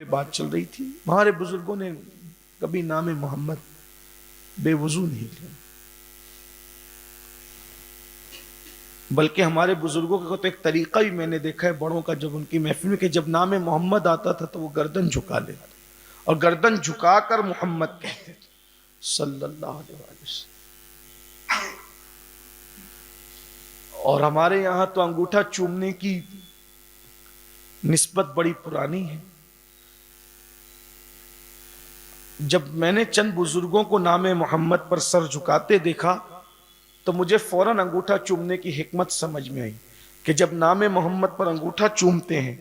بات چل رہی تھی، ہمارے بزرگوں نے کبھی نام محمد بے وضو نہیں لیا، بلکہ ہمارے بزرگوں کا تو ایک طریقہ ہی میں نے دیکھا ہے بڑوں کا، جب ان کی محفل میں کہ جب نام محمد آتا تھا تو وہ گردن جھکا لیتے اور گردن جھکا کر محمد کہتے تھے صلی اللہ علیہ وسلم۔ اور ہمارے یہاں تو انگوٹھا چومنے کی نسبت بڑی پرانی ہے۔ جب میں نے چند بزرگوں کو نام محمد پر سر جھکاتے دیکھا تو مجھے فوراً انگوٹھا چومنے کی حکمت سمجھ میں آئی کہ جب نام محمد پر انگوٹھا چومتے ہیں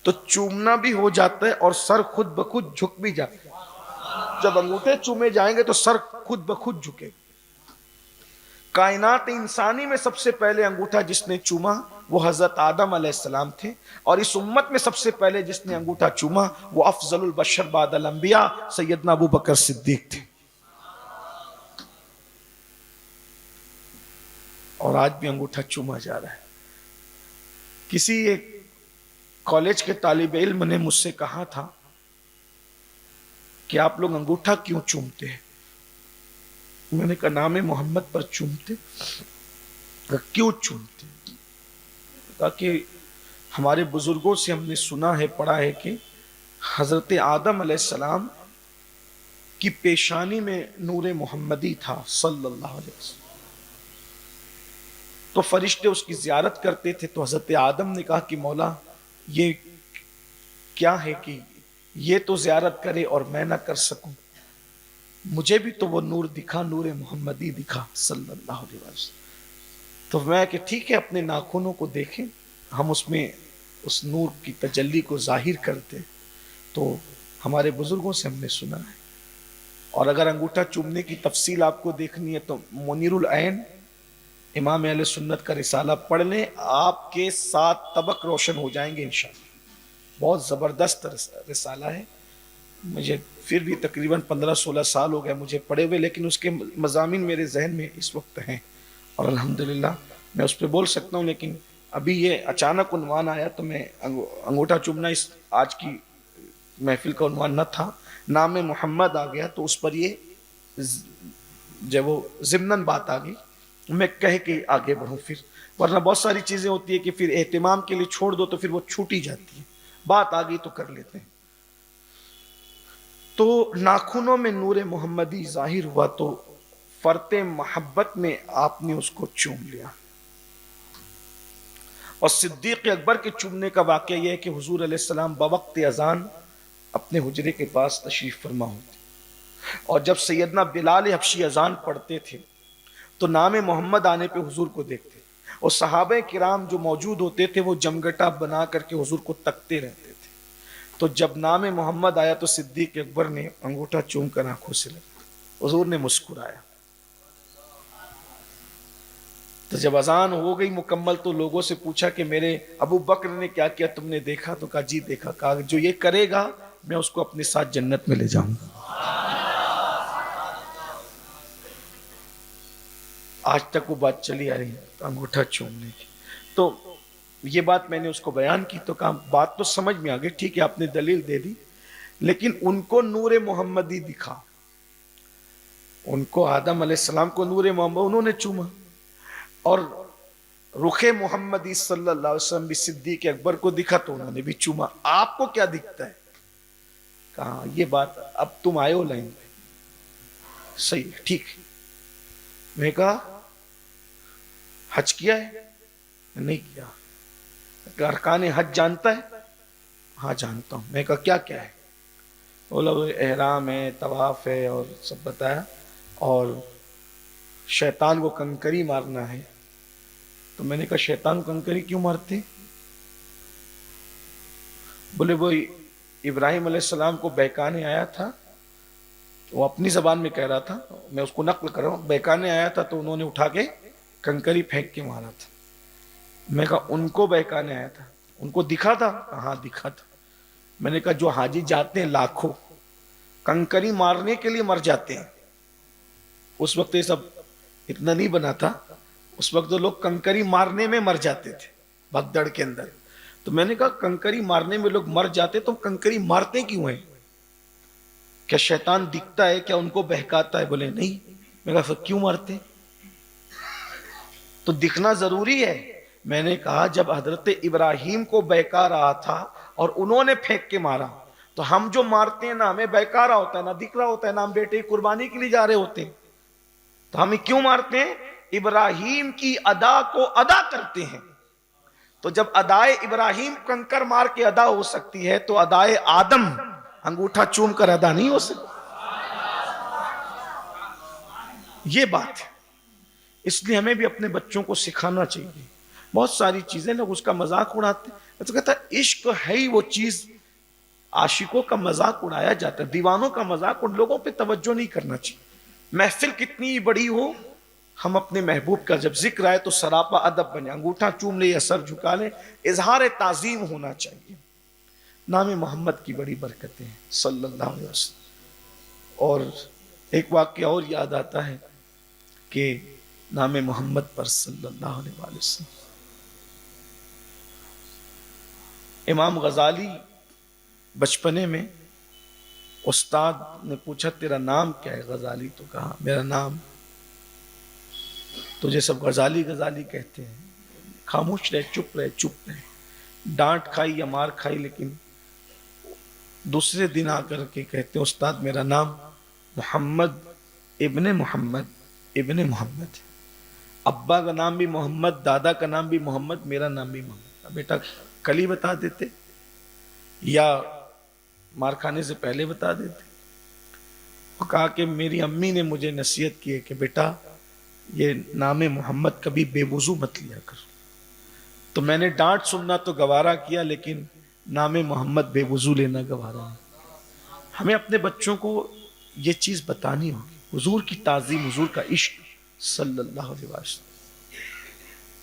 تو چومنا بھی ہو جاتا ہے اور سر خود بخود جھک بھی جاتا ہے۔ جب انگوٹھے چومے جائیں گے تو سر خود بخود جھکے۔ کائنات انسانی میں سب سے پہلے انگوٹھا جس نے چوما وہ حضرت آدم علیہ السلام تھے، اور اس امت میں سب سے پہلے جس نے انگوٹھا چوما وہ افضل البشر بعد الانبیاء سیدنا ابو بکر صدیق تھے۔ اور آج بھی انگوٹھا چوما جا رہا ہے۔ کسی ایک کالج کے طالب علم نے مجھ سے کہا تھا کہ آپ لوگ انگوٹھا کیوں چومتے ہیں؟ میں نے کہا نام محمد پر چومتے۔ کیوں چومتے؟ کہا کہ ہمارے بزرگوں سے ہم نے سنا ہے، پڑھا ہے کہ حضرت آدم علیہ السلام کی پیشانی میں نور محمدی تھا صلی اللہ علیہ وسلم، تو فرشتے اس کی زیارت کرتے تھے، تو حضرت آدم نے کہا کہ مولا یہ کیا ہے کہ یہ تو زیارت کرے اور میں نہ کر سکوں، مجھے بھی تو وہ نور دکھا، نور محمدی دکھا صلی اللہ علیہ وسلم۔ تو میں کہ ٹھیک ہے اپنے ناخنوں کو دیکھیں، ہم اس میں اس نور کی تجلی کو ظاہر کرتے۔ تو ہمارے بزرگوں سے ہم نے سنا ہے۔ اور اگر انگوٹھا چومنے کی تفصیل آپ کو دیکھنی ہے تو منیر العین امام اہل سنت کا رسالہ پڑھ لیں، آپ کے 7 طبق روشن ہو جائیں گے انشاءاللہ۔ بہت زبردست رسالہ ہے، مجھے پھر بھی تقریباً 15-16 سال ہو گئے مجھے پڑھے ہوئے، لیکن اس کے مضامین میرے ذہن میں اس وقت ہیں اور الحمدللہ میں اس پہ بول سکتا ہوں۔ لیکن ابھی یہ اچانک عنوان آیا تو میں انگوٹھا چومنا اس آج کی محفل کا عنوان نہ تھا، نام محمد آ گیا تو اس پر یہ جب وہ ضمناً بات آ گئی میں کہہ کے آگے بڑھوں، پھر ورنہ بہت ساری چیزیں ہوتی ہے کہ پھر اہتمام کے لیے چھوڑ دو تو پھر وہ چھوٹی جاتی ہے، بات آ گئی تو کر لیتے ہیں۔ تو ناخنوں میں نور محمدی ظاہر ہوا تو فرط محبت میں آپ نے اس کو چوم لیا۔ اور صدیق اکبر کے چومنے کا واقعہ یہ ہے کہ حضور علیہ السلام بوقت اذان اپنے حجرے کے پاس تشریف فرما ہوتے، اور جب سیدنا بلال حبشی اذان پڑھتے تھے تو نام محمد آنے پہ حضور کو دیکھتے، اور صحابہ کرام جو موجود ہوتے تھے وہ جمگٹا بنا کر کے حضور کو تکتے رہتے تھے۔ تو جب نام محمد آیا تو صدیق اکبر نے انگوٹھا چوم کر آنکھوں سے لگا، حضور نے مسکرایا۔ تو جب اذان ہو گئی مکمل تو لوگوں سے پوچھا کہ میرے ابو بکر نے کیا کیا، تم نے دیکھا؟ تو کہا جی دیکھا۔ کہا جو یہ کرے گا میں اس کو اپنے ساتھ جنت میں لے جاؤں گا۔ آج تک وہ بات چلی آ رہی ہے انگوٹھا چومنے کی۔ تو یہ بات میں نے اس کو بیان کی تو کہا بات تو سمجھ میں آ گئی، ٹھیک ہے آپ نے دلیل دے دی، لیکن ان کو نور محمدی دکھا، ان کو آدم علیہ السلام کو نور محمد انہوں نے چوما، اور رخ محمدی صلی اللہ علیہ وسلم بھی صدیق اکبر کو دکھا تو انہوں نے بھی چوما، آپ کو کیا دکھتا ہے؟ کہا یہ بات اب تم آئے ہو لائن پہ، صحیح ہے ٹھیک ہے۔ میں کہا حج کیا ہے؟ نہیں کیا۔ ارکان حج جانتا ہے؟ ہاں جانتا ہوں۔ میں کہا کیا کیا ہے؟ بولا وہ احرام ہے، طواف ہے، اور سب بتایا، اور شیطان کو کنکری مارنا ہے۔ تو میں نے کہا شیطان کو کنکری کیوں مارتے؟ بولے وہ ابراہیم علیہ السلام کو بہکانے آیا تھا، وہ اپنی زبان میں کہہ رہا تھا، میں اس کو نقل کر رہا ہوں، بہکانے آیا تھا تو انہوں نے اٹھا کے کنکری پھینک کے مارا تھا۔ میں کہا ان کو بہکانے آیا تھا، ان کو دکھا تھا؟ ہاں دکھا تھا۔ میں نے کہا جو حاجی جاتے ہیں لاکھوں کنکری مارنے کے لیے مر جاتے ہیں، اس وقت یہ سب اتنا نہیں بنا تھا، اس وقت تو لوگ کنکری مارنے میں مر جاتے تھے بھگدڑ کے اندر، تو میں نے کہا کنکری مارنے میں لوگ مر جاتے تو کنکری مارتے کیوں ہیں؟ کیا شیطان دکھتا ہے؟ کیا ان کو بہکاتا ہے؟ بولے نہیں۔ میں کہا پھر کیوں مارتے؟ تو دکھنا ضروری ہے۔ میں نے کہا جب حضرت ابراہیم کو بہکا رہا تھا اور انہوں نے پھینک کے مارا، تو ہم جو مارتے ہیں نہ ہمیں بہکا رہا ہوتا ہے، نہ دکھ رہا ہوتا ہے، نہ ہم بیٹے کی قربانی کے لیے جا رہے ہوتے ہیں، تو ہمیں کیوں مارتے ہیں؟ ابراہیم کی ادا کو ادا کرتے ہیں۔ تو جب ادائے ابراہیم کنکر مار کے ادا ہو سکتی ہے تو ادائے آدم انگوٹھا چوم کر ادا نہیں ہو سکتی۔ یہ بات ہے۔ اس لیے ہمیں بھی اپنے بچوں کو سکھانا چاہیے۔ بہت ساری چیزیں لوگ اس کا مذاق اڑاتے ہیں، تو کہتا ہے عشق ہے ہی وہ چیز، عاشقوں کا مذاق اڑایا جاتا ہے، دیوانوں کا مذاق، ان لوگوں پہ توجہ نہیں کرنا چاہیے۔ محفل کتنی بڑی ہو، ہم اپنے محبوب کا جب ذکر آئے تو سراپا ادب بنے، انگوٹھا چوم لے یا سر جھکا لے، اظہار تعظیم ہونا چاہیے۔ نام محمد کی بڑی برکتیں ہیں صلی اللہ علیہ وسلم۔ اور ایک واقعہ اور یاد آتا ہے کہ نام محمد پر صلی اللہ علیہ وآلہ وسلم، امام غزالی بچپنے میں استاد نے پوچھا تیرا نام کیا ہے؟ غزالی تو کہا میرا نام، تجھے سب غزالی غزالی کہتے ہیں، خاموش رہے، چپ رہے، چپ رہے، ڈانٹ کھائی یا مار کھائی، لیکن دوسرے دن آ کر کے کہتے ہیں استاد میرا نام محمد ابن محمد ابن محمد، ابا کا نام بھی محمد، دادا کا نام بھی محمد، میرا نام بھی محمد۔ بیٹا کل ہی بتا دیتے یا مار کھانے سے پہلے بتا دیتے۔ وہ کہا کہ میری امی نے مجھے نصیحت کی ہے کہ بیٹا یہ نام محمد کبھی بے وضو مت لیا کر، تو میں نے ڈانٹ سننا تو گوارا کیا، لیکن نام محمد بے وضو لینا گوارا نہیں۔ ہمیں اپنے بچوں کو یہ چیز بتانی ہوگی، حضور کی تعظیم، حضور کا عشق صلی اللہ علیہ وسلم۔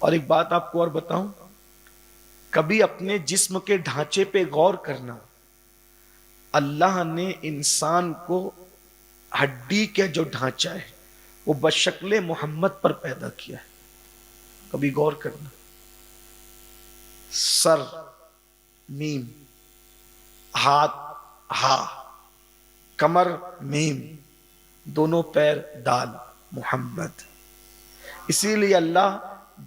اور ایک بات آپ کو اور بتاؤں، کبھی اپنے جسم کے ڈھانچے پہ غور کرنا، اللہ نے انسان کو ہڈی کا جو ڈھانچہ ہے وہ بشکل محمد پر پیدا کیا ہے، کبھی غور کرنا، سر میم، ہاتھ ہا، کمر میم، دونوں پیر دال، محمد۔ اسی لیے اللہ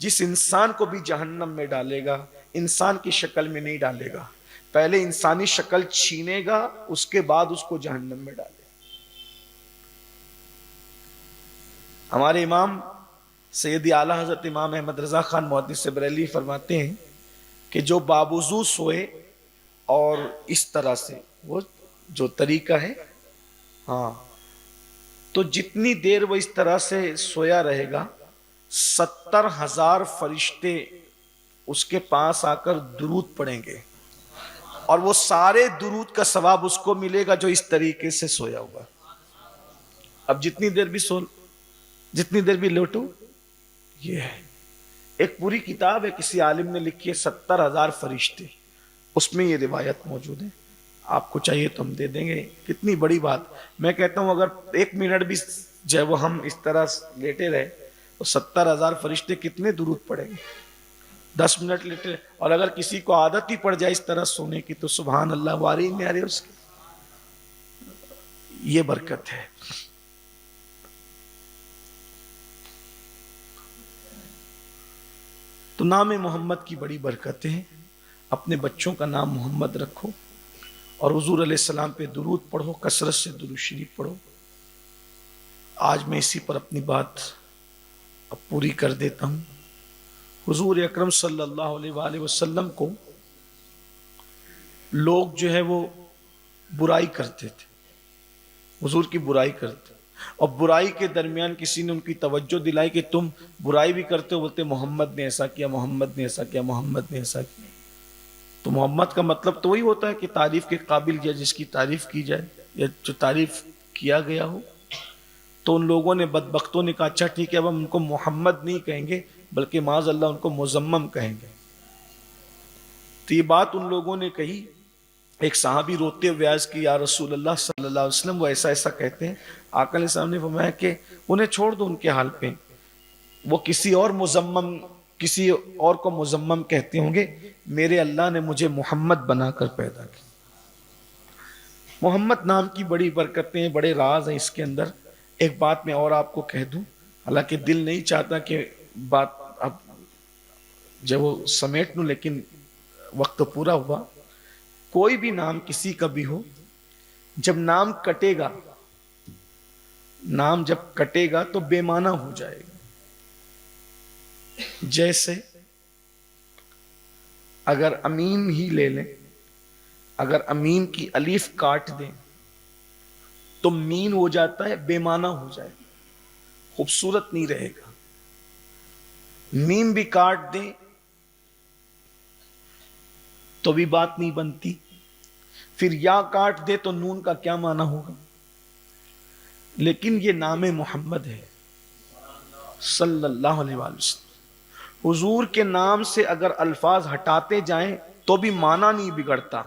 جس انسان کو بھی جہنم میں ڈالے گا انسان کی شکل میں نہیں ڈالے گا، پہلے انسانی شکل چھینے گا، اس کے بعد اس کو جہنم میں ڈالے گا۔ ہمارے امام سیدی اعلیٰ حضرت امام احمد رضا خان محدث بریلوی فرماتے ہیں کہ جو بابوضو سوئے اور اس طرح سے، وہ جو طریقہ ہے، ہاں، تو جتنی دیر وہ اس طرح سے سویا رہے گا 70,000 فرشتے اس کے پاس آ کر درود پڑھیں گے، اور وہ سارے درود کا ثواب اس کو ملے گا جو اس طریقے سے سویا ہوگا۔ اب جتنی دیر بھی سو، جتنی دیر بھی لوٹو، یہ ہے ایک پوری کتاب ہے کسی عالم نے لکھی ہے، 70,000 فرشتے، اس میں یہ روایت موجود ہے۔ آپ کو چاہیے تو ہم دے دیں گے۔ کتنی بڑی بات۔ میں کہتا ہوں اگر 1 منٹ بھی جو ہے وہ ہم اس طرح لیٹے رہے تو 70,000 فرشتے کتنے درود پڑیں گے؟ 10 منٹ لیٹے، اور اگر کسی کو عادت ہی پڑ جائے اس طرح سونے کی تو سبحان اللہ، واری نہیں آ رہی اس کی۔ یہ برکت ہے۔ تو نام محمد کی بڑی برکتیں ہیں۔ اپنے بچوں کا نام محمد رکھو اور حضور علیہ السلام پہ درود پڑھو، کثرت سے درود شریف پڑھو۔ آج میں اسی پر اپنی بات اب پوری کر دیتا ہوں۔ حضور اکرم صلی اللہ علیہ وآلہ وسلم کو لوگ جو ہے وہ برائی کرتے تھے، حضور کی برائی کرتے، اور برائی کے درمیان کسی نے ان کی توجہ دلائی کہ تم برائی بھی کرتے ہو، بولتے محمد نے ایسا کیا، محمد نے ایسا کیا، محمد نے ایسا کیا۔ تو محمد کا مطلب تو وہی ہوتا ہے کہ تعریف کے قابل یا جس کی تعریف کی جائے یا جو تعریف کیا گیا ہو۔ تو ان لوگوں نے، بدبختوں نے کہا اچھا ٹھیک ہے اب ہم ان کو محمد نہیں کہیں گے بلکہ معاذ اللہ ان کو مزمم کہیں گے۔ تو یہ بات ان لوگوں نے کہی۔ ایک صحابی روتے ہوئے عرض کی یا رسول اللہ صلی اللہ علیہ وسلم وہ ایسا ایسا کہتے ہیں۔ آقا علیہ السلام نے فرمایا کہ انہیں چھوڑ دو ان کے حال پہ، وہ کسی اور مزمم کسی اور کو مزمم کہتے ہوں گے، میرے اللہ نے مجھے محمد بنا کر پیدا کیا۔ محمد نام کی بڑی برکتیں ہیں، بڑے راز ہیں اس کے اندر۔ ایک بات میں اور آپ کو کہہ دوں، حالانکہ دل نہیں چاہتا کہ بات اب جب وہ سمیٹ لوں، لیکن وقت پورا ہوا۔ کوئی بھی نام کسی کا بھی ہو، جب نام کٹے گا، نام جب کٹے گا تو بے معنی ہو جائے گا۔ جیسے اگر امین ہی لے لیں، اگر امین کی الف کاٹ دیں تو مین ہو جاتا ہے، بے معنی ہو جائے گا، خوبصورت نہیں رہے گا۔ میم بھی کاٹ دیں تو بھی بات نہیں بنتی، پھر یا کاٹ دے تو نون کا کیا معنی ہوگا؟ لیکن یہ نام محمد ہے صلی اللہ علیہ وآلہ وسلم۔ حضور کے نام سے اگر الفاظ ہٹاتے جائیں تو بھی معنی نہیں بگڑتا۔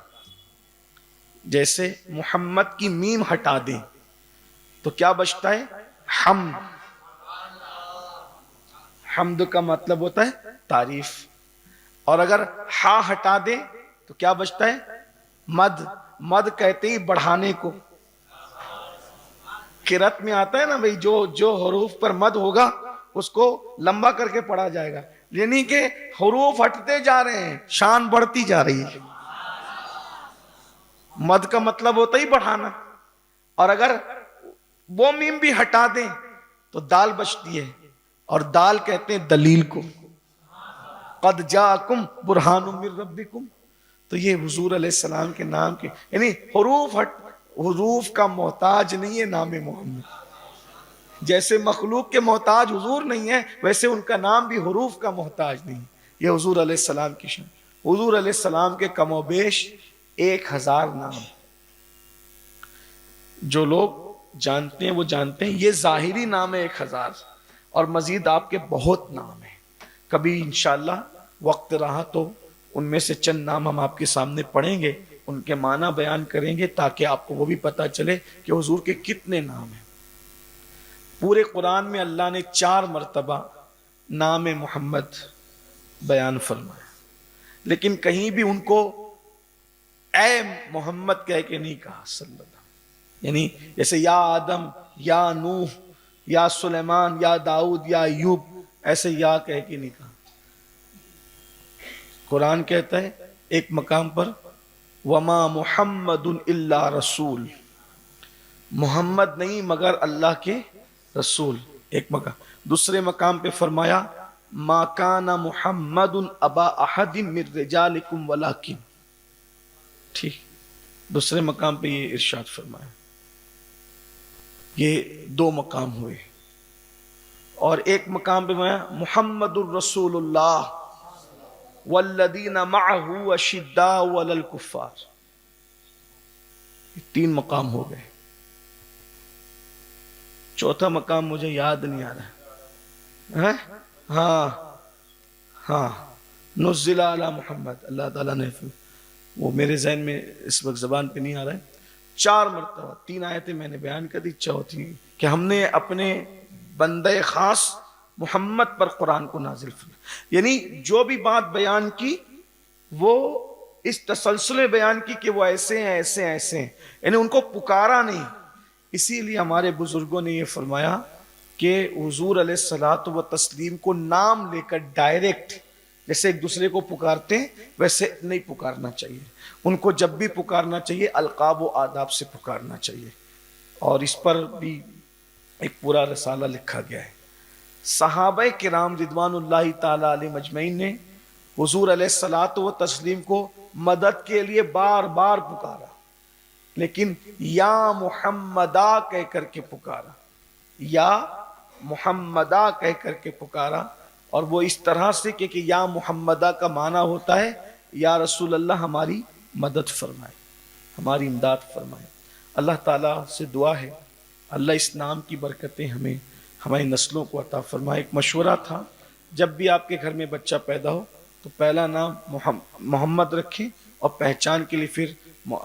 جیسے محمد کی میم ہٹا دیں تو کیا بچتا ہے؟ حمد۔ حمد کا مطلب ہوتا ہے تعریف۔ اور اگر ہا ہٹا دیں تو کیا بچتا ہے؟ مد۔ مد کہتے ہی بڑھانے کو۔ قرأت میں آتا ہے نا بھئی، جو حروف پر مد ہوگا اس کو لمبا کر کے پڑھا جائے گا، یعنی کہ حروف ہٹتے جا رہے ہیں، شان بڑھتی جا رہی ہے۔ مد کا مطلب ہوتا ہی بڑھانا۔ اور اگر وہ میم بھی ہٹا دیں تو دال بچتی ہے، اور دال کہتے ہیں دلیل کو۔ قد جاءکم برہان من ربکم۔ تو یہ حضور علیہ السلام کے نام کے، یعنی حروف کا محتاج نہیں ہے نام محمد۔ جیسے مخلوق کے محتاج حضور نہیں ہے، ویسے ان کا نام بھی حروف کا محتاج نہیں۔ یہ حضور علیہ السلام کی شان۔ حضور علیہ السلام کے کم و بیش 1000 نام۔ جو لوگ جانتے ہیں وہ جانتے ہیں، یہ ظاہری نام ہے 1000، اور مزید آپ کے بہت نام ہیں۔ کبھی انشاءاللہ وقت رہا تو ان میں سے چند نام ہم آپ کے سامنے پڑھیں گے، ان کے معنی بیان کریں گے، تاکہ آپ کو وہ بھی پتہ چلے کہ حضور کے کتنے نام ہیں۔ پورے قرآن میں اللہ نے 4 مرتبہ نام محمد بیان فرمایا، لیکن کہیں بھی ان کو اے محمد کہہ کے نہیں کہا صلی اللہ علیہ وسلم۔ یعنی جیسے یا آدم، یا نوح، یا سلیمان، یا داؤد، یا ایوب، ایسے یا کہہ کے نہیں کہا۔ قرآن کہتا ہے ایک مقام پر وما محمد الا رسول، محمد نہیں مگر اللہ کے رسول، ایک مقام۔ دوسرے مقام پہ فرمایا ما کان محمد ابا احد من رجالکم ولکن، ٹھیک، دوسرے مقام پہ یہ ارشاد فرمایا۔ یہ 2 مقام ہوئے۔ اور ایک مقام پہ فرمایا محمد الرسول اللہ والذین معه اشداء علی الکفار۔ 3 مقام ہو گئے۔ چوتھا مقام مجھے یاد نہیں آ رہا ہے۔ ہاں نزل علی محمد، اللہ تعالیٰ نے، وہ میرے ذہن میں اس وقت زبان پہ نہیں آ رہا ہے۔ 4 مرتبہ 3 آیتیں میں نے بیان کر دی، چوتھی کہ ہم نے اپنے بندے خاص محمد پر قرآن کو نازل فرمایا۔ یعنی جو بھی بات بیان کی وہ اس تسلسل بیان کی کہ وہ ایسے ہیں ایسے ہیں ایسے ہیں، یعنی ان کو پکارا نہیں۔ اسی لیے ہمارے بزرگوں نے یہ فرمایا کہ حضور علیہ الصلوۃ والتسلیم کو نام لے کر ڈائریکٹ جیسے ایک دوسرے کو پکارتے ہیں ویسے نہیں پکارنا چاہیے، ان کو جب بھی پکارنا چاہیے القاب و آداب سے پکارنا چاہیے۔ اور اس پر بھی ایک پورا رسالہ لکھا گیا ہے۔ صحابہ کرام رضوان اللہ تعالی علیہ مجمعین نے حضور علیہ الصلوۃ والتسلیم کو مدد کے لیے بار بار پکارا، لیکن یا محمدہ کہہ کر کے پکارا، یا محمدہ کہہ کر کے پکارا۔ اور وہ اس طرح سے کہ یا محمدہ کا معنی ہوتا ہے یا رسول اللہ ہماری مدد فرمائے، ہماری امداد فرمائے۔ اللہ تعالیٰ سے دعا ہے اللہ اس نام کی برکتیں ہمیں ہماری نسلوں کو عطا فرمائے۔ ایک مشورہ تھا، جب بھی آپ کے گھر میں بچہ پیدا ہو تو پہلا نام محمد رکھیں، اور پہچان کے لیے پھر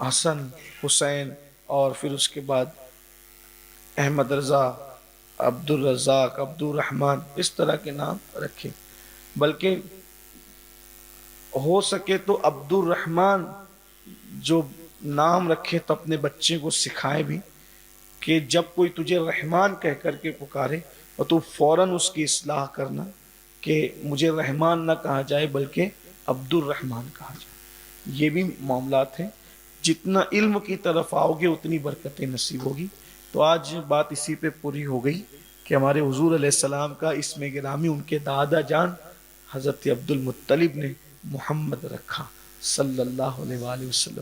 حسن، حسین، اور پھر اس کے بعد احمد رضا، عبد الرزاق، عبد الرحمن، اس طرح کے نام رکھیں۔ بلکہ ہو سکے تو عبد الرحمن جو نام رکھے تو اپنے بچے کو سکھائے بھی کہ جب کوئی تجھے رحمان کہہ کر کے پکارے اور تو فوراً اس کی اصلاح کرنا کہ مجھے رحمان نہ کہا جائے بلکہ عبد الرحمن کہا جائے۔ یہ بھی معاملات ہیں، جتنا علم کی طرف آؤ گے اتنی برکتیں نصیب ہوگی۔ تو آج بات اسی پہ پوری ہو گئی کہ ہمارے حضور علیہ السلام کا اسم گرامی ان کے دادا جان حضرت عبد المطلب نے محمد رکھا صلی اللہ علیہ وآلہ وسلم۔